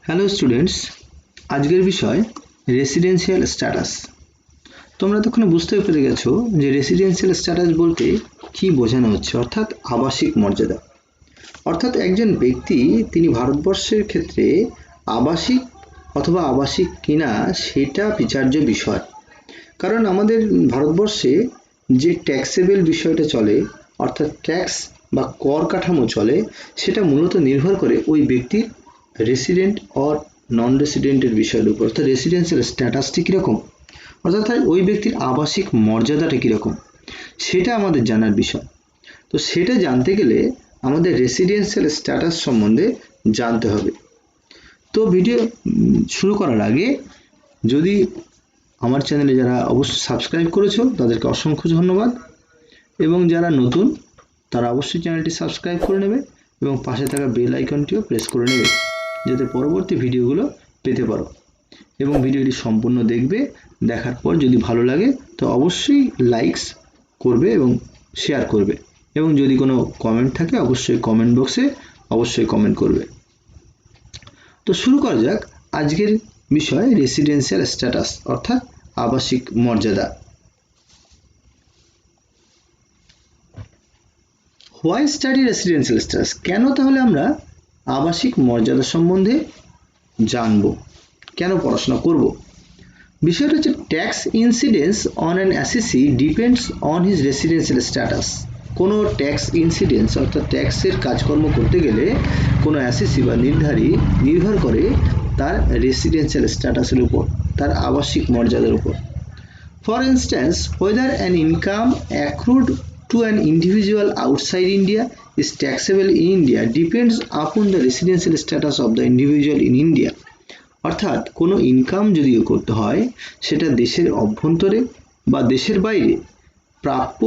Hello students, আজকের বিষয় residential status. তোমরা তখন বুঝতে পেরে গেছো যে রেসিডেন্সিয়াল স্ট্যাটাস বলতে কি বোঝানো হচ্ছে, অর্থাৎ আবাসিক মর্যাদা। অর্থাৎ একজন ব্যক্তি তিনি ভারতবর্ষের ক্ষেত্রে আবাসিক অথবা আবাসিক কিনা সেটা বিচার্য বিষয়। কারণ আমাদের ভারতবর্ষে যে ট্যাক্সেবল বিষয়টা চলে, অর্থাৎ ট্যাক্স বা কর কাঠামো চলে, সেটা মূলত নির্ভর করে ওই ব্যক্তির রেসিডেন্ট অর নন রেসিডেন্টের বিষয়ের উপর, অর্থাৎ রেসিডেন্সিয়াল স্ট্যাটাসটি কীরকম, অর্থাৎ ওই ব্যক্তির আবাসিক মর্যাদাটা কীরকম, সেটা আমাদের জানার বিষয়। তো সেটা জানতে গেলে আমাদের রেসিডেন্সিয়াল স্ট্যাটাস সম্বন্ধে জানতে হবে। তো ভিডিও শুরু করার আগে যদি আমার চ্যানেলে যারা অবশ্যই সাবস্ক্রাইব করেছো তাদেরকে অসংখ্য ধন্যবাদ, এবং যারা নতুন তারা অবশ্যই চ্যানেলটি সাবস্ক্রাইব করে নেবে এবং পাশে থাকা বেল আইকনটিও প্রেস করে নেবে যাতে পরবর্তী ভিডিওগুলো পেতে পারো। এবং ভিডিওটি সম্পূর্ণ দেখবে, দেখার পর যদি ভালো লাগে তো অবশ্যই লাইকস করবে এবং শেয়ার করবে, এবং যদি কোনো কমেন্ট থাকে অবশ্যই কমেন্ট বক্সে অবশ্যই কমেন্ট করবে। তো শুরু করা যাক আজকের বিষয় রেসিডেন্সিয়াল স্ট্যাটাস, অর্থাৎ আবাসিক মর্যাদা। Why study residential status? কেন তাহলে আমরা আবাসিক মর্যাদা সম্বন্ধে জানব, কেন পড়াশোনা করব? বিষয়টা হচ্ছে tax incidence on an অ্যাসেসি depends on his residential status. কোনো ট্যাক্স ইনসিডেন্স অর্থাৎ ট্যাক্সের কাজকর্ম করতে গেলে কোনো অ্যাসেসি বা নির্ভর করে তার রেসিডেন্সিয়াল স্ট্যাটাসের উপর, তার আবাসিক মর্যাদার উপর। For instance, whether an income accrued to an individual outside India is taxable in India depends upon the residential status of the individual in India. অর্থাৎ কোনো ইনকাম যদিও করতে হয় সেটা দেশের অভ্যন্তরে বা দেশের বাইরে, প্রাপ্য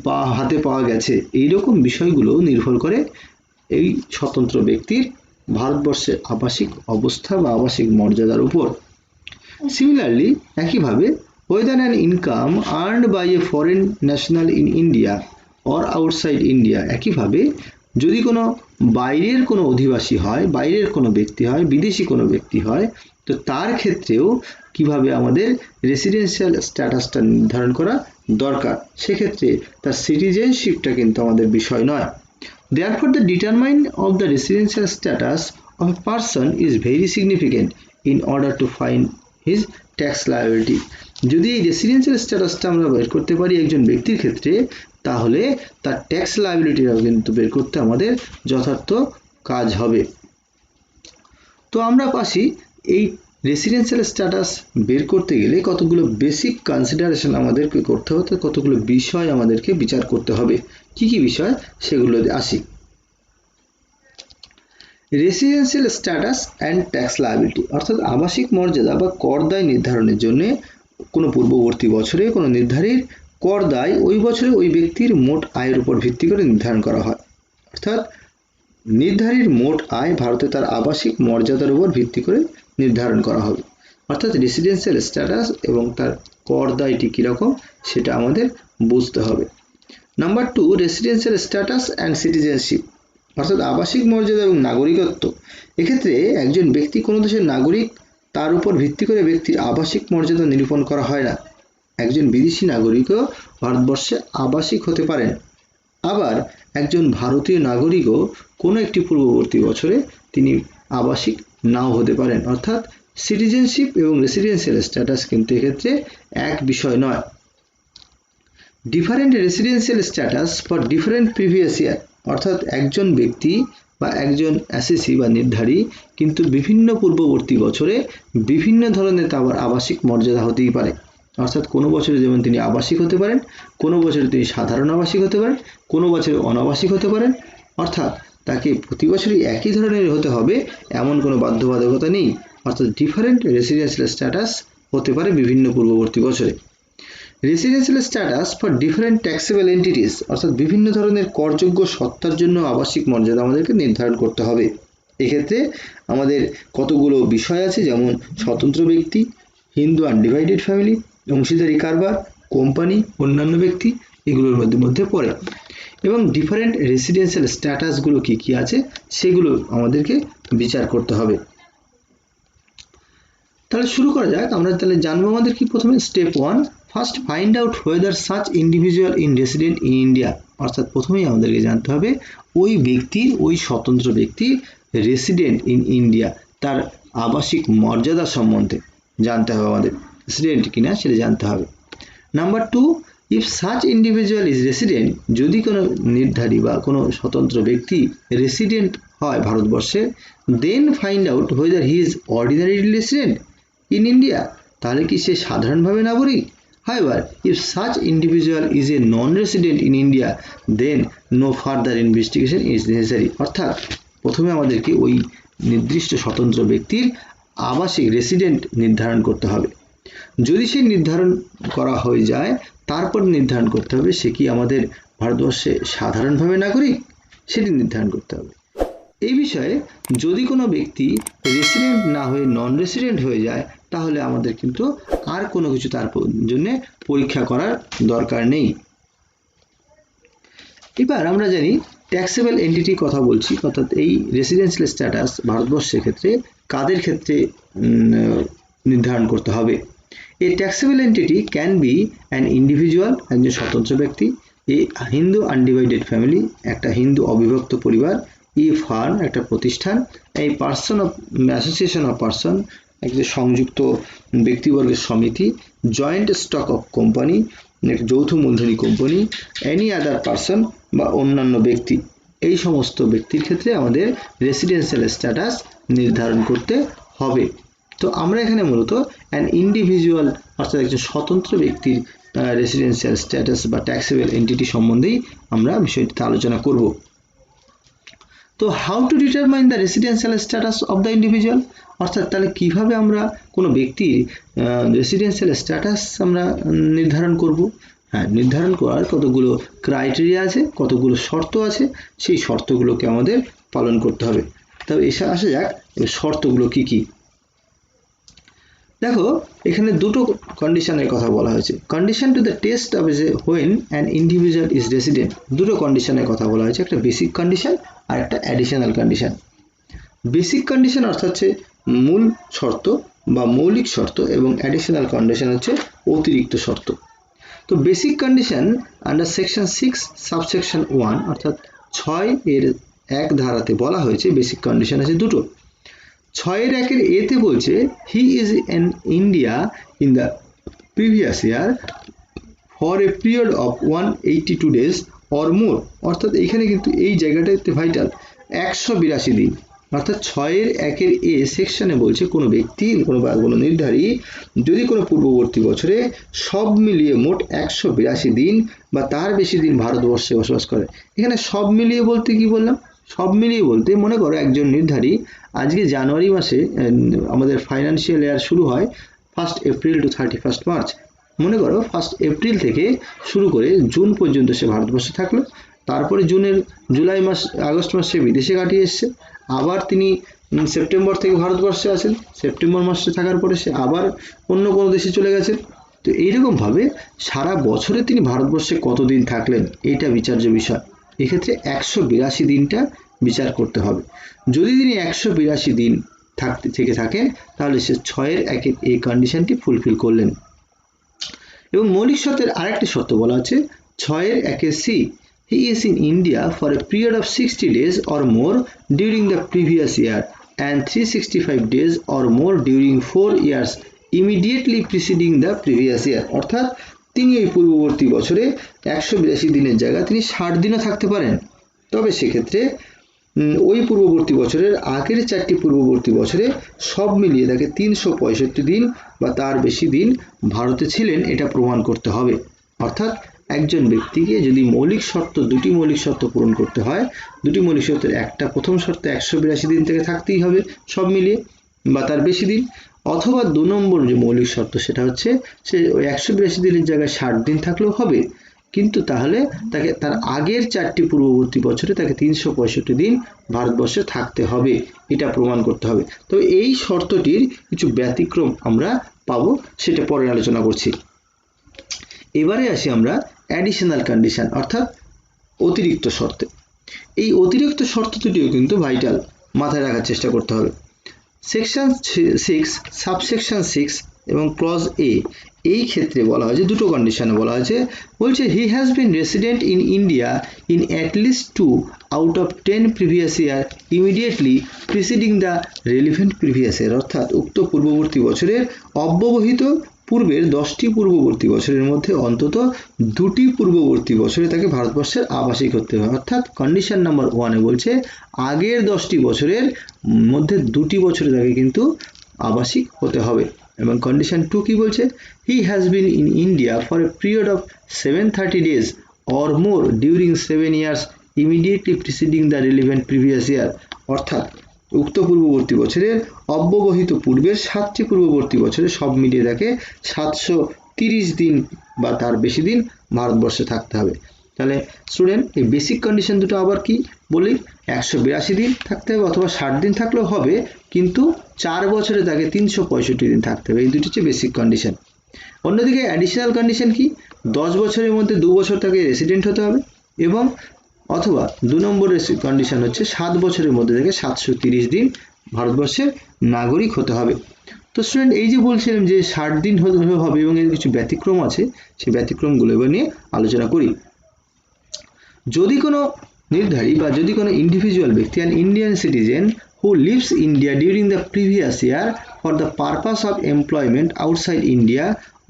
বা হাতে পাওয়া গেছে, এইরকম বিষয়গুলো নির্ভর করে এই স্বতন্ত্র ব্যক্তির ভারতবর্ষের আবাসিক অবস্থা বা আবাসিক মর্যাদার উপর। সিমিলারলি, একইভাবে whether an income earned by a foreign national in India or outside India, একইভাবে যদি কোনো বাইরের কোনো অধিবাসী হয়, বাইরের কোনো ব্যক্তি হয়, বিদেশি কোনো ব্যক্তি হয়, তো তার ক্ষেত্রেও কিভাবে আমাদের রেসিডেন্সিয়াল স্ট্যাটাসটা নির্ধারণ করা দরকার, সেক্ষেত্রে তার সিটিজেনশিপটা কিন্তু আমাদের বিষয় নয়। Therefore, the determination of the residential status of a person is very significant in order to find his tax liability. যদি এই রেসিডেন্সিয়াল স্ট্যাটাসটা আমরা বের করতে পারি একজন ব্যক্তির ক্ষেত্রে, তাহলে তার ট্যাক্স লায়াবিলিটিটাও কিন্তু বের করতে আমাদের যথার্থ কাজ হবে। তো আমরা পাশি এই রেসিডেন্সিয়াল স্ট্যাটাস বের করতে গেলে কতগুলো বেসিক কনসিডারেশন আমাদেরকে করতে হতো, কতগুলো বিষয় আমাদেরকে বিচার করতে হবে। কি কি বিষয় সেগুলো আসি। Residential status and tax liability, অর্থাৎ আবাসিক মর্যাদা বা কর দায় নির্ধারণের জন্য কোনো পূর্ববর্তী বছরে কোনো নির্ধারিত কর দায় ওই বছরে ওই ব্যক্তির মোট আয়ের উপর ভিত্তি করে নির্ধারণ করা হয়। অর্থাৎ নির্ধারিত মোট আয় ভারতে তার আবাসিক মর্যাদার উপর ভিত্তি করে নির্ধারণ করা হবে। অর্থাৎ রেসিডেন্সিয়াল স্ট্যাটাস এবং তার কর দায়টি কীরকম সেটা আমাদের বুঝতে হবে। Number 2, residential status and citizenship, অর্থাৎ আবাসিক মর্যাদা এবং নাগরিকত্ব। এক্ষেত্রে একজন ব্যক্তি কোনো দেশের নাগরিক, তার উপর ভিত্তি করে ব্যক্তির আবাসিক মর্যাদা নিরূপণ করা হয় না। একজন বিদেশি নাগরিকও ভারতবর্ষে আবাসিক হতে পারেন, আবার একজন ভারতীয় নাগরিকও কোনো একটি পূর্ববর্তী বছরে তিনি আবাসিক নাও হতে পারেন। অর্থাৎ সিটিজেনশিপ এবং রেসিডেন্সিয়াল স্ট্যাটাস কিন্তু এক্ষেত্রে এক বিষয় নয়। Different residential status for different previous year, অর্থাৎ একজন ব্যক্তি বা একজন অ্যাসেসি বা নির্ধারী কিন্তু বিভিন্ন পূর্ববর্তী বছরে বিভিন্ন ধরনের তার আবাসিক মর্যাদা হতেই পারে। অর্থাৎ কোনো বছরে যেমন তিনি আবাসিক হতে পারেন, কোনো বছরে তিনি সাধারণ আবাসিক হতে পারেন, কোনো বছরে অনাবাসিক হতে পারেন। অর্থাৎ তাকে প্রতি বছরই একই ধরনের হতে হবে এমন কোনো বাধ্যবাধকতা নেই। অর্থাৎ ডিফারেন্ট রেসিডেন্সিয়াল স্ট্যাটাস হতে পারে বিভিন্ন পূর্ববর্তী বছরে। Residential status for different taxable entities, অর্থাৎ বিভিন্ন ধরনের করযোগ্য সত্তার জন্য আবাসিক মর্যাদা আমাদেরকে নির্ধারণ করতে হবে। এক্ষেত্রে আমাদের কতগুলো বিষয় আছে, যেমন স্বতন্ত্র ব্যক্তি, হিন্দু আনডিভাইডেড ফ্যামিলি, অংশীদারি কারবার, কোম্পানি, অন্যান্য ব্যক্তি, এগুলোর মধ্যে পড়ে। এবং ডিফারেন্ট রেসিডেন্সিয়াল স্ট্যাটাসগুলো কি কি আছে সেগুলো আমাদেরকে বিচার করতে হবে। তাহলে শুরু করা যাক। আমরা তাহলে জানবো আমাদের কি প্রথমে step 1, first find out whether such individual in resident in India, অর্থাৎ প্রথমেই আমাদেরকে জানতে হবে ওই ব্যক্তির, ওই স্বতন্ত্র ব্যক্তির রেসিডেন্ট ইন ইন্ডিয়া, তার আবাসিক মর্যাদা সম্বন্ধে জানতে হবে আমাদের, রেসিডেন্ট কিনা সেটা জানতে হবে। Number 2, if such individual is resident, যদি কোনো নির্ধারী বা কোনো স্বতন্ত্র ব্যক্তি রেসিডেন্ট হয় ভারতবর্ষে, then find out whether he is ordinarily resident in India, তাহলে কি সে সাধারণভাবে নাগরিক? However, if such individual is a non-resident in India, then no further investigation is necessary, অর্থাৎ প্রথমে আমাদেরকে ওই নির্দিষ্ট স্বতন্ত্র ব্যক্তির আবাসিক রেসিডেন্ট নির্ধারণ করতে হবে। যদি সে নির্ধারণ করা হয়ে যায়, তারপর নির্ধারণ করতে হবে সে কি আমাদের ভারতবর্ষে সাধারণভাবে নাগরিক, সেটি নির্ধারণ করতে হবে। এই বিষয়ে যদি কোনো ব্যক্তি রেসিডেন্ট না হয়ে নন রেসিডেন্ট হয়ে যায়, তাহলে আমাদের কিন্তু আর কোনো কিছু তার জন্য পরীক্ষা করার দরকার নেই। এবার আমরা জানি ট্যাক্সেবল এন্টিটি কথা বলছি, অর্থাৎ এই রেসিডেন্সিয়াল স্ট্যাটাস ভারতবর্ষের ক্ষেত্রে কাদের ক্ষেত্রে নির্ধারণ করতে হবে। এই taxable entity can be an individual, একজন স্বতন্ত্র ব্যক্তি, এ হিন্দু আনডিভাইডেড ফ্যামিলি, একটা হিন্দু অবিভক্ত পরিবার, ই ফার্ম, একটা প্রতিষ্ঠান, এই person of association of person, একটা সংযুক্ত ব্যক্তিবর্গের সমিতি, জয়েন্ট স্টক অফ কোম্পানি, যৌথ মূলধনী কোম্পানি, এনি আদার পার্সন বা অন্যান্য ব্যক্তি, এই সমস্ত ব্যক্তির ক্ষেত্রে আমাদের রেসিডেন্সিয়াল স্ট্যাটাস নির্ধারণ করতে হবে। তো আমরা এখানে মূলত অ্যান ইন্ডিভিজুয়াল, অর্থাৎ একজন স্বতন্ত্র ব্যক্তির রেসিডেন্সিয়াল স্ট্যাটাস বা ট্যাক্সেবল এন্টিটি সম্বন্ধেই আমরা বিষয়টিতে আলোচনা করব। তো how to determine the residential status of the individual, অর্থাৎ তাহলে কিভাবে আমরা কোনো ব্যক্তির রেসিডেন্সিয়াল স্ট্যাটাস আমরা নির্ধারণ করব। হ্যাঁ, নির্ধারণ করার কতগুলো ক্রাইটেরিয়া আছে, কতগুলো শর্ত আছে, সেই শর্তগুলোকে আমাদের পালন করতে হবে। তবে এসে আসা যাক শর্তগুলো কি কি। দেখো এখানে দুটো কন্ডিশনের কথা বলা হয়েছে। Condition to the test of A when an individual is resident, দুটো কন্ডিশনের কথা বলা হয়েছে, একটা বেসিক কন্ডিশন আর একটা অ্যাডিশনাল কন্ডিশন। বেসিক কন্ডিশন অর্থাৎ হচ্ছে মূল শর্ত বা মৌলিক শর্ত, এবং অ্যাডিশনাল কন্ডিশন হচ্ছে অতিরিক্ত শর্ত। তো basic condition under section 6 subsection 1, অর্থাৎ 6(1) ধারাতে বলা হয়েছে বেসিক কন্ডিশন আছে দুটো। 6(1) এতে বলছে he is in India in the previous year for a period of 182 days or more, অর্থাৎ এইখানে কিন্তু এই জায়গাটাতে ভাইটাল 182 দিন, অর্থাৎ 6(1) সেকশনে বলছে কোনো ব্যক্তি, কোনো নির্ধারী যদি কোনো পূর্ববর্তী বছরে সব মিলিয়ে মোট 182 দিন বা তার বেশি দিন ভারতবর্ষে বসবাস করে। এখানে সব মিলিয়ে বলতে কি বললাম, সব মিলিয়ে বলতে মনে করো একজন নির্ধারী আজকে জানুয়ারি মাসে আমাদের ফাইন্যান্সিয়াল ইয়ার শুরু হয় 1 এপ্রিল টু 31 মার্চ, মনে করো 1 এপ্রিল থেকে শুরু করে জুন পর্যন্ত সে ভারতবর্ষে থাকলো, তারপরে জুলাই মাস আগস্ট মাসে বিদেশে কাটিয়ে এসছে, আবার তিনি সেপ্টেম্বর থেকে ভারতবর্ষে আসেন, সেপ্টেম্বর মাসে থাকার পরে সে আবার অন্য কোনো দেশে চলে গেছেন। তো এইরকমভাবে সারা বছরে তিনি ভারতবর্ষে কতদিন থাকলেন এইটা বিচার্য বিষয়। এক্ষেত্রে 182 দিনটা বিচার করতে হবে। যদি তিনি 182 দিন থেকে থাকেন, তাহলে সে 6(1) এই কন্ডিশনটি ফুলফিল করলেন। এবং মৌলিক শর্তের আরেকটি শর্ত বলা আছে 6(1) C, he is in India for a period of 60 days or more during the previous year and 365 days or more during 4 years immediately preceding the previous year, অর্থাৎ তিনি এই পূর্ববর্তী বছরে 182 দিনের জায়গায় তিনি 60 দিনও থাকতে পারেন। তবে সেক্ষেত্রে ওই পূর্ববর্তী বছরের আগের 4টি পূর্ববর্তী বছরে সব মিলিয়ে তাকে 365 দিন বা তার বেশি দিন ভারতে ছিলেন এটা প্রমাণ করতে হবে। অর্থাৎ একজন ব্যক্তিকে যদি মৌলিক শর্ত, দুটি মৌলিক শর্ত পূরণ করতে হয়, দুটি মৌলিক শর্তের একটা প্রথম শর্তে 182 দিন থেকে থাকতেই হবে সব মিলিয়ে বা তার বেশি দিন, অথবা 2 নম্বর যে মৌলিক শর্ত সেটা হচ্ছে সে ওই 182 দিনের জায়গায় 60 দিন থাকলেও হবে, কিন্তু তাহলে তাকে তার আগের 4টি পূর্ববর্তী বছরে তাকে 365 দিন ভারতবর্ষে থাকতে হবে, এটা প্রমাণ করতে হবে। তো এই শর্তটির কিছু ব্যতিক্রম আমরা পাবো, সেটা পরে আলোচনা করছি। এবারে আসি আমরা অ্যাডিশনাল কন্ডিশন, অর্থাৎ অতিরিক্ত শর্তে। এই অতিরিক্ত শর্ত দুটিও কিন্তু ভাইটাল, মাথায় রাখার চেষ্টা করতে হবে। সেকশন 6 সাবসেকশন 6 এবং ক্লজ এ এই ক্ষেত্রে বলা হয়েছে দুটো কন্ডিশনে বলা হয়েছে, বলছে he has been resident in India in at least 2 out of 10 previous year immediately preceding the relevant previous year, অর্থাৎ উক্ত পূর্ববর্তী বছরের অব্যবহিত পূর্বের 10টি পূর্ববর্তী বছরের মধ্যে অন্তত 2টি পূর্ববর্তী বছরে তাকে ভারতবর্ষের আবাসিক হতে হবে। অর্থাৎ কন্ডিশন নাম্বার 1-এ বলছে আগের 10টি বছরের মধ্যে 2টি বছরে তাকে কিন্তু আবাসিক হতে হবে। এবং কন্ডিশন 2 কি বলছে, he has been in India for a period of 730 days or more during 7 years immediately preceding the relevant previous year, অর্থাৎ উক্ত পূর্ববর্তী বছরের অব্যবহিত পূর্বের 7টি পূর্ববর্তী বছরে সব মিলিয়ে তাকে 730 দিন বা তার বেশি দিন ভারতবর্ষে থাকতে হবে। তাহলে স্টুডেন্ট এই বেসিক কন্ডিশন দুটো আবার কি বলি, 182 দিন থাকতে হবে অথবা 60 দিন থাকলেও হবে, কিন্তু 4 বছরে তাকে 365 দিন থাকতে হবে। এই দুটি হচ্ছে বেসিক কন্ডিশন। অন্যদিকে অ্যাডিশনাল কন্ডিশন কি, 10 বছরের মধ্যে 2 বছর তাকে রেসিডেন্ট হতে হবে, এবং অথবা 2 নম্বরের কন্ডিশন হচ্ছে 7 বছরের মধ্যে থেকে 730 দিন ভারতবর্ষের নাগরিক হতে হবে। তো স্টুডেন্ট এই যে বলছিলাম যে 60 দিন হবে এবং এর কিছু ব্যতিক্রম আছে, সেই ব্যতিক্রমগুলো এবার নিয়ে আলোচনা করি। যদি কোনো নির্ধারী বা যদি কোনো ইন্ডিভিজুয়াল ব্যক্তি an Indian citizen who lives India during the previous year for the purpose of employment outside India,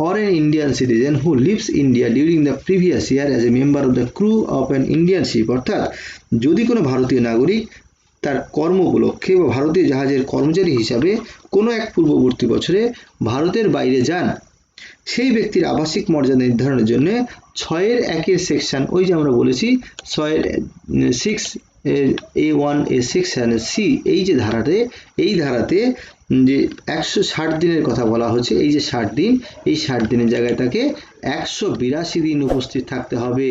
or an Indian citizen who lives India during the previous year as a member of the crew of an Indian ship, অর্থাৎ যদি কোনো ভারতীয় নাগরিক তার কর্ম উপলক্ষে বা ভারতীয় জাহাজের কর্মচারী হিসাবে কোনো এক পূর্ববর্তী বছরে ভারতের বাইরে যান, সেই ব্যক্তির আবাসিক মর্যাদা নির্ধারণের জন্য 6(1) সেকশন, ওই যে আমরা বলেছি 6(a)(1) সেকশন সি, এই যে ধারাতে যে 160 দিনের কথা বলা হচ্ছে, এই যে 60 দিন, এই 60 দিনের জায়গায় তাকে 182 দিন উপস্থিত থাকতে হবে।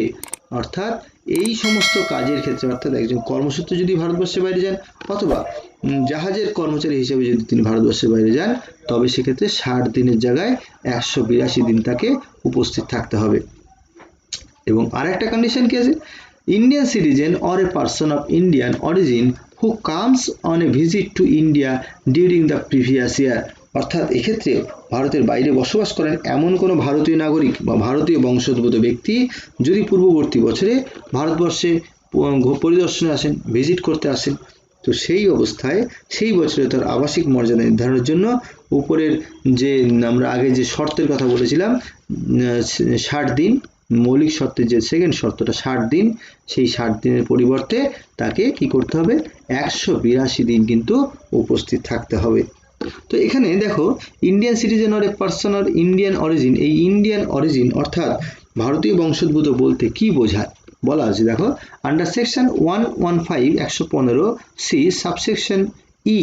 অর্থাৎ এই সমস্ত কাজের ক্ষেত্রে, অর্থাৎ একজন কর্মসূত্রে যদি ভারতবর্ষের বাইরে যান অথবা জাহাজের কর্মচারী হিসেবে যদি তিনি ভারতবর্ষের বাইরে যান, তবে সেক্ষেত্রে 60 দিনের জায়গায় 182 দিন তাকে উপস্থিত থাকতে হবে। এবং আরেকটা কন্ডিশন কি আছে, Indian citizen or a person of Indian origin who comes on a visit to India during the previous ইয়ার, অর্থাৎ এক্ষেত্রে ভারতের বাইরে বসবাস করেন এমন কোনো ভারতীয় নাগরিক বা ভারতীয় বংশোদ্ভূত ব্যক্তি যদি পূর্ববর্তী বছরে ভারতবর্ষে পরিদর্শনে আসেন, ভিজিট করতে আসেন, তো সেই অবস্থায় সেই বছরে তার আবাসিক মর্যাদা নির্ধারণের জন্য উপরের যে আমরা আগে যে শর্তের কথা বলেছিলাম 60 দিন, মৌলিক শর্তের যে সেকেন্ড শর্তটা 60 দিন, সেই 60 দিনের পরিবর্তে তাকে কি করতে হবে, 182 দিন কিন্তু উপস্থিত থাকতে হবে। তো এখানে দেখো Indian citizen or a person or Indian origin, এই ইন্ডিয়ান অরিজিন অর্থাৎ ভারতীয় বংশোদ্ভূত বলতে কি বোঝায় বলা আছে, দেখো under section 115 C subsection E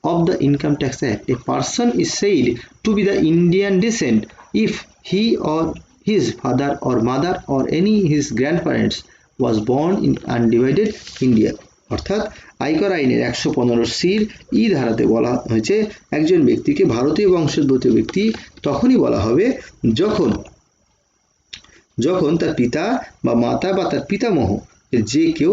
of the Income Tax Act, a person is said to be the Indian descent if he or his father or mother or any his grandparents was born in undivided India, অর্থাৎ আয়কর আইনের 115(c)র ই ধারাতে বলা হয়েছে একজন ব্যক্তিকে ভারতীয় বংশোদ্ভূত ব্যক্তি তখনই বলা হবে যখন তার পিতা বা মাতা বা তার পিতামহ যে কেউ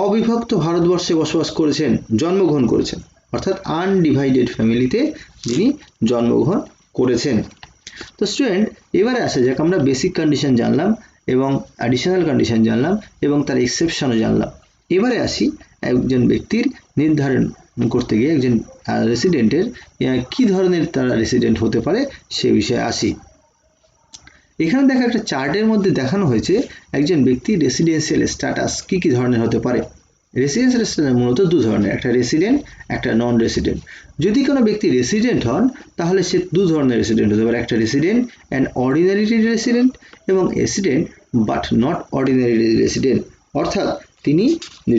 অবিভক্ত ভারতবর্ষে বসবাস করেছেন, জন্মগ্রহণ করেছেন, অর্থাৎ আনডিভাইডেড ফ্যামিলিতে যিনি জন্মগ্রহণ করেছেন। তো স্টুডেন্ট এবারে আসা যাক, আমরা বেসিক কন্ডিশন জানলাম এবং অ্যাডিশনাল কন্ডিশন জানলাম এবং তার এক্সেপশনও জানলাম। এবারে আসি একজন ব্যক্তির নির্ধারণ করতে গিয়ে একজন রেসিডেন্টের কি ধরনের তারা রেসিডেন্ট হতে পারে সে বিষয়ে আসি। এখানে দেখা একটা চার্টের মধ্যে দেখানো হয়েছে একজন ব্যক্তির রেসিডেন্সিয়াল স্ট্যাটাস কি কি ধরনের হতে পারে। রেসিডেন্সিয়াল স্ট্যাটাস মূলত দু ধরনের, একটা রেসিডেন্ট, একটা নন রেসিডেন্ট। যদি কোনো ব্যক্তি রেসিডেন্ট হন তাহলে সে দু ধরনের রেসিডেন্ট হতে পারে, একটা রেসিডেন্ট অ্যান্ড অর্ডিনারি রেসিডেন্ট এবং resident but not ordinary resident, অর্থাৎ তিনি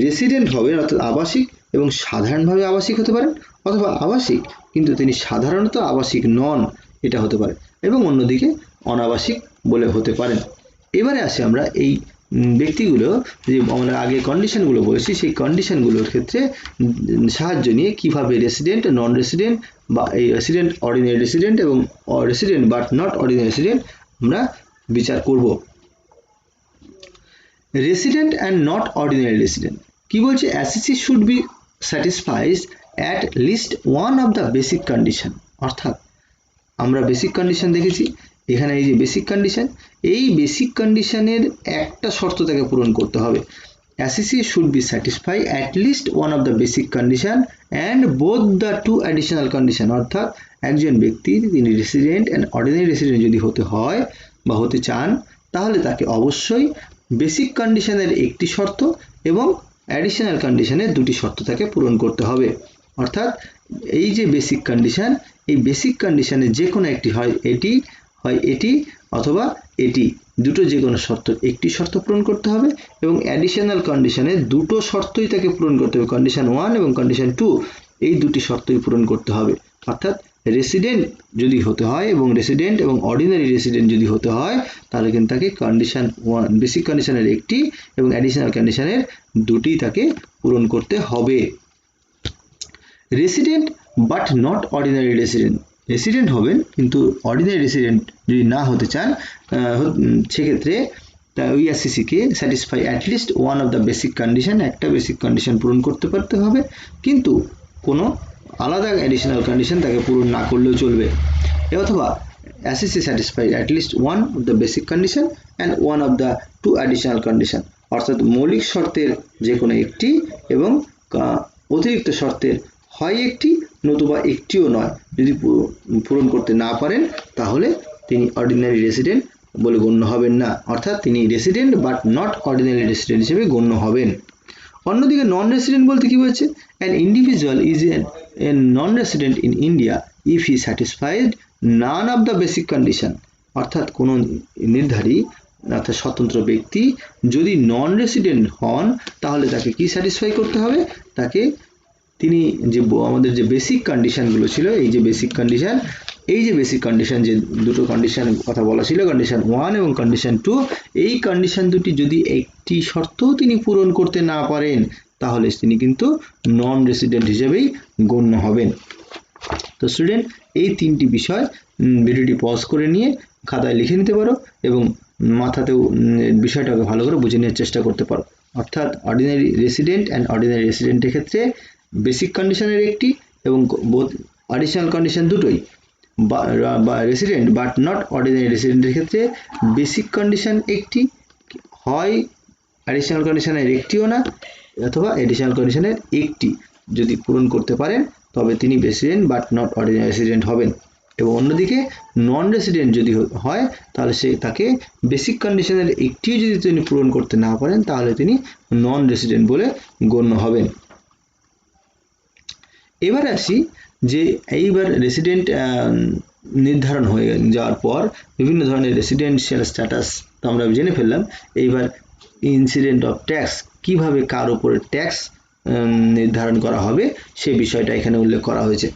রেসিডেন্ট হবেন অর্থাৎ আবাসিক এবং সাধারণভাবে আবাসিক হতে পারেন, অথবা আবাসিক কিন্তু তিনি সাধারণত আবাসিক নন, এটা হতে পারে, এবং অন্যদিকে অনাবাসিক বলে হতে পারেন। এবারে আসি আমরা এই ব্যক্তিগুলো যে আমরা আগে কন্ডিশনগুলো বলেছি সেই কন্ডিশনগুলোর ক্ষেত্রে সাহায্য নিয়ে কিভাবে রেসিডেন্ট, নন রেসিডেন্ট বা এই রেসিডেন্ট, অর্ডিনারি রেসিডেন্ট এবং resident but not ordinary resident আমরা বিচার করব। Resident and not ordinary resident কি বলছে, assessee should be satisfies at least one of the basic condition. অর্থাৎ আমরা বেসিক কন্ডিশন দেখেছি, এখানে এই যে বেসিক কন্ডিশন, এই বেসিক কন্ডিশনের একটা শর্ত তাকে পূরণ করতে হবে। Assessee should be satisfy at least one of the basic condition and both the two additional condition. অর্থাৎ একজন ব্যক্তি তিনি রেসিডেন্ট অ্যান্ড অর্ডিনারি রেসিডেন্ট যদি হতে হয় বা হতে চান, তাহলে তাকে অবশ্যই বেসিক কন্ডিশনের একটি শর্ত এবং অ্যাডিশনাল কন্ডিশনের দুটি শর্ত তাকে পূরণ করতে হবে। অর্থাৎ এই যে বেসিক কন্ডিশন, এই বেসিক কন্ডিশনে যে কোনো একটি হয় এটি অথবা এটি, দুটো যে কোনো শর্ত একটি শর্ত পূরণ করতে হবে এবং অ্যাডিশনাল কন্ডিশনে দুটো শর্তই তাকে পূরণ করতে হবে, কন্ডিশন 1 এবং কন্ডিশন 2, এই দুটি শর্তই পূরণ করতে হবে। অর্থাৎ রেসিডেন্ট যদি হতে হয় এবং রেসিডেন্ট এবং অর্ডিনারি রেসিডেন্ট যদি হতে হয়, তাহলে কিন্তু তাকে কন্ডিশন 1 বেসিক কন্ডিশনের একটি এবং অ্যাডিশনাল কন্ডিশনের দুটি তাকে পূরণ করতে হবে। Resident but not ordinary resident, resident হবেন কিন্তু অর্ডিনারি রেসিডেন্ট যদি না হতে চান, সেক্ষেত্রে ওই এসসিসিকে satisfy at least one of the basic condition, একটা বেসিক কন্ডিশন পূরণ করতে পারতে হবে, কিন্তু কোনো আলাদা অ্যাডিশনাল কন্ডিশন তাকে পূরণ না করলেও চলবে। অথবা SCC satisfy at least one of the basic condition and one of the two additional condition. অর্থাৎ মৌলিক শর্তের যে কোনো একটি এবং অতিরিক্ত শর্তের হয় একটি নতুবা একটিও নয় যদি পূরণ করতে না পারেন, তাহলে তিনি অর্ডিনারি রেসিডেন্ট বলে গণ্য হবেন না। অর্থাৎ তিনি resident but not ordinary resident হিসেবে গণ্য হবেন। অন্যদিকে নন রেসিডেন্ট বলতে কি বলছে? An individual is a non resident in India if he satisfied none of the basic condition. অর্থাৎ কোনো নির্ধারী অর্থাৎ স্বতন্ত্র ব্যক্তি যদি নন রেসিডেন্ট হন, তাহলে তাকে কি স্যাটিসফাই করতে হবে? তাকে তিনি যে আমাদের যে বেসিক কন্ডিশনগুলো ছিল, এই যে বেসিক কন্ডিশন যে দুটো কন্ডিশন কথা বলা ছিল, কন্ডিশন 1 এবং কন্ডিশন 2, এই কন্ডিশন দুটি যদি একটি শর্তও তিনি পূরণ করতে না পারেন, তাহলে তিনি কিন্তু নন রেসিডেন্ট হিসেবেই গণ্য হবেন। তো স্টুডেন্ট, এই তিনটি বিষয় ভিডিওটি পজ করে নিয়ে খাতায় লিখে নিতে পারো এবং মাথাতেও বিষয়টাকে ভালো করে বুঝে নেওয়ার চেষ্টা করতে পারো। অর্থাৎ অর্ডিনারি রেসিডেন্ট অ্যান্ড অর্ডিনারি রেসিডেন্টের ক্ষেত্রে বেসিক কন্ডিশনের একটি এবং বোথ অ্যাডিশনাল কন্ডিশন দুটোই, বা রেসিডেন্ট বাট নট অর্ডিনারি রেসিডেন্টের ক্ষেত্রে বেসিক কন্ডিশন একটি হয়, অ্যাডিশনাল কন্ডিশনের একটিও না, অথবা অ্যাডিশনাল কন্ডিশনের একটি যদি পূরণ করতে পারেন, তবে তিনি resident but not ordinary resident হবেন। এবং অন্যদিকে নন রেসিডেন্ট যদি হয়, তাহলে তাকে বেসিক কন্ডিশনের একটিও যদি তিনি পূরণ করতে না পারেন, তাহলে তিনি নন রেসিডেন্ট বলে গণ্য হবেন। এবার আসি যে এইবার রেসিডেন্ট নির্ধারণ হয়ে যাওয়ার পর বিভিন্ন ধরনের রেসিডেন্সিয়াল স্ট্যাটাস তো আমরা জেনে ফেললাম। এইবার ইনসিডেন্ট অফ ট্যাক্স, কিভাবে কার উপরে ট্যাক্স নির্ধারণ করা হবে সে বিষয়টা এখানে উল্লেখ করা হয়েছে।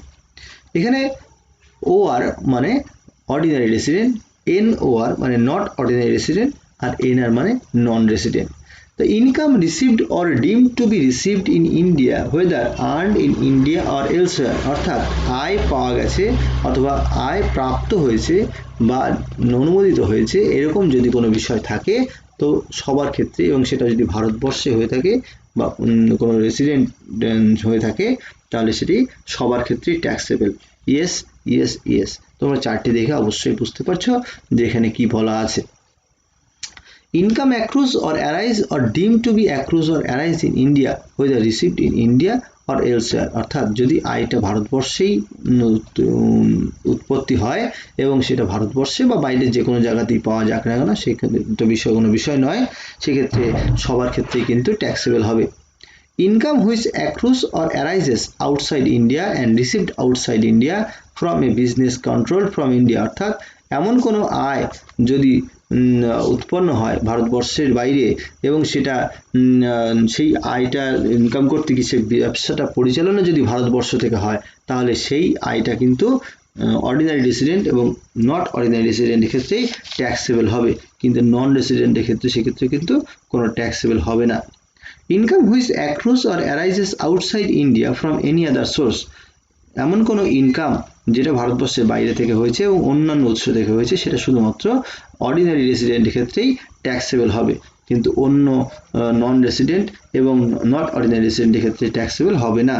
এখানে OR মানে অর্ডিনারি রেসিডেন্ট, NOR মানে নট অর্ডিনারি রেসিডেন্ট, আর NR মানে non resident. The income received or deemed to be received in India, whether earned in India or elsewhere, অর্থাৎ আয় পাওয়া গেছে অথবা আয় প্রাপ্ত হয়েছে বা অনুমোদিত হয়েছে, এরকম যদি কোনো বিষয় থাকে, তো সবার ক্ষেত্রে, এবং সেটা যদি ভারতবর্ষে হয়ে থাকে বা কোনো রেসিডেন্ট হয়ে থাকে, তাহলে সেটি সবার ক্ষেত্রেই ট্যাক্সেবল। ইয়েস ইয়েস ইয়েস, তোমরা চারটি দেখে অবশ্যই বুঝতে পারছো যে এখানে কি বলা আছে। Income accrues or arise or deemed to be accrues or arise in India, whether received in India or elsewhere, অর্থাৎ যদি আয়টা ভারতবর্ষেই উৎপত্তি হয় এবং সেটা ভারতবর্ষে বা বাইরে যে কোনো জায়গাতেই পাওয়া যাক না কেন, সেক্ষেত্রে তো কোনো বিষয় নয়, সেক্ষেত্রে সবার ক্ষেত্রেই কিন্তু ট্যাক্সেবল হবে। Income which accrues or arises outside India and received outside India from a business controlled from India, অর্থাৎ এমন কোনো আয় যদি উৎপন্ন হয় ভারতবর্ষের বাইরে এবং সেটা সেই আয়টা ইনকাম করতে গিয়ে সেই ব্যবসাটা পরিচালনা যদি ভারতবর্ষ থেকে হয়, তাহলে সেই আয়টা কিন্তু অর্ডিনারি রেসিডেন্ট এবং নট অর্ডিনারি রেসিডেন্টের ক্ষেত্রেই ট্যাক্সেবল হবে, কিন্তু নন রেসিডেন্টের ক্ষেত্রে সেক্ষেত্রে কিন্তু কোনো ট্যাক্সেবল হবে না। Income which accrues or arises outside India from any other source, এমন কোনো ইনকাম যেটা ভারতবর্ষের বাইরে থেকে হয়েছে এবং অন্যান্য উৎস থেকে হয়েছে, সেটা শুধুমাত্র অর্ডিনারি রেসিডেন্টের ক্ষেত্রেই ট্যাক্সেবল হবে, কিন্তু অন্য নন রেসিডেন্ট এবং নট অর্ডিনারি রেসিডেন্টের ক্ষেত্রে ট্যাক্সেবল হবে না।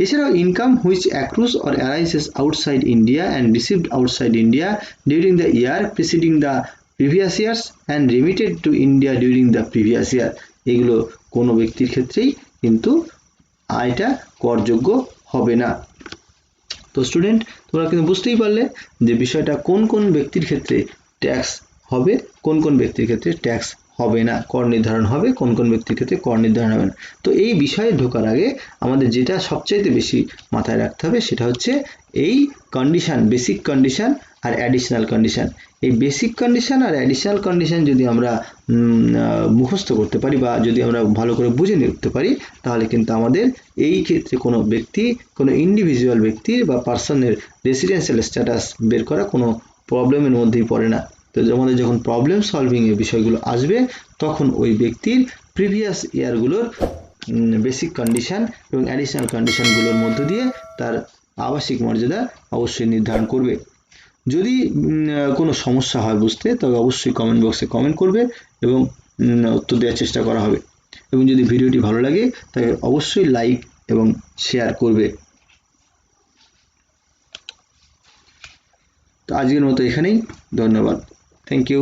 এছাড়াও income which accrues or arises outside India and received outside India during the year preceding the previous years and remitted to India during the previous year, এগুলো কোনো ব্যক্তির ক্ষেত্রেই কিন্তু আয়টা করযোগ্য হবে না। তো স্টুডেন্ট, তোমরা কিন্তু বুঝতেই পারলে যে বিষয়টা কোন কোন ব্যক্তির ক্ষেত্রে ট্যাক্স হবে, কোন কোন ব্যক্তির ক্ষেত্রে ট্যাক্স হবে না, কর নির্ধারণ হবে, কোন কোন ব্যক্তির ক্ষেত্রে কর নির্ধারণ হবে না। তো এই বিষয়ে ঢোকার আগে আমাদের যেটা সবচাইতে বেশি মাথায় রাখতে হবে সেটা হচ্ছে এই কন্ডিশন, বেসিক কন্ডিশন আর অ্যাডিশনাল কন্ডিশন। এই বেসিক কন্ডিশন আর অ্যাডিশনাল কন্ডিশন যদি আমরা মুখস্থ করতে পারি বা যদি আমরা ভালো করে বুঝে নিতে পারি, তাহলে কিন্তু আমাদের এই ক্ষেত্রে কোনো ব্যক্তি, কোনো ইন্ডিভিজুয়াল ব্যক্তির বা পার্সনের রেসিডেন্সিয়াল স্ট্যাটাস বের করা কোনো প্রবলেমের মধ্যেই পড়ে না। তো আমাদের যখন প্রবলেম সলভিং এর বিষয়গুলো আসবে, তখন ওই ব্যক্তির প্রিভিয়াস ইয়ারগুলোর বেসিক কন্ডিশন এবং অ্যাডিশনাল কন্ডিশনগুলোর মধ্য দিয়ে তার আবাসিক মর্যাদা অবশ্যই নির্ধারণ করবে। যদি কোনো সমস্যা হয় বুঝতে, তবে অবশ্যই কমেন্ট বক্সে কমেন্ট করবে এবং উত্তর দেওয়ার চেষ্টা করা হবে। এবং যদি ভিডিওটি ভালো লাগে তবে অবশ্যই লাইক এবং শেয়ার করবে। তো আজকের মতো এখানেই, ধন্যবাদ, থ্যাংক ইউ।